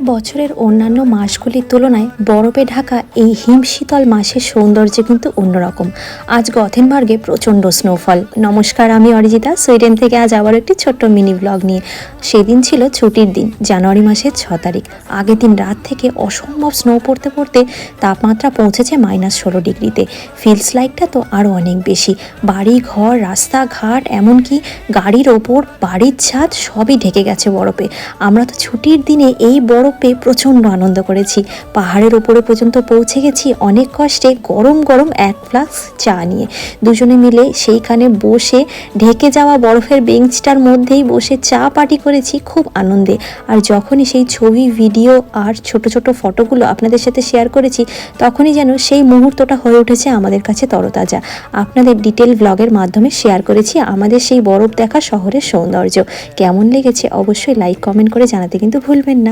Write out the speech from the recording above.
বছরের অন্যান্য মাসগুলির তুলনায় বরফে ঢাকা এই হিমশীতল মাসের সৌন্দর্য কিন্তু অন্যরকম। আজ গথেনবার্গে প্রচণ্ড স্নোফল। নমস্কার, আমি অরিজিতা, সুইডেন থেকে আজ আবার একটি ছোট্ট মিনি ব্লগ নিয়ে। সেদিন ছিল ছুটির দিন, জানুয়ারি মাসের 6 তারিখ। আগের দিন রাত থেকে অসম্ভব স্নো পড়তে পড়তে তাপমাত্রা পৌঁছেছে -16 ডিগ্রিতে। ফিলস লাইকটা তো আরও অনেক বেশি। বাড়ি ঘর, রাস্তাঘাট, এমনকি গাড়ির ওপর, বাড়ির ছাদ সবই ঢেকে গেছে বরফে। আমরা তো ছুটির দিনে এই বরফে প্রচণ্ড আনন্দ করেছি। পাহাড়ের ওপরে পর্যন্ত পৌঁছে গেছি অনেক কষ্টে, গরম গরম 1 ফ্লাস্ক চা নিয়ে। দুজনে মিলে সেইখানে বসে ঢেকে যাওয়া বরফের বেঞ্চটার মধ্যেই বসে চা পার্টি করেছি খুব আনন্দে। আর যখনই সেই ছবি, ভিডিও আর ছোট ছোট ফটোগুলো আপনাদের সাথে শেয়ার করেছি, তখনই যেন সেই মুহূর্তটা হয়ে উঠেছে আমাদের কাছে তরতাজা। আপনাদের ডিটেল ব্লগের মাধ্যমে শেয়ার করেছি আমাদের সেই বরফ দেখা শহরের সৌন্দর্য। কেমন লেগেছে অবশ্যই লাইক কমেন্ট করে জানাতে কিন্তু ভুলবেন না।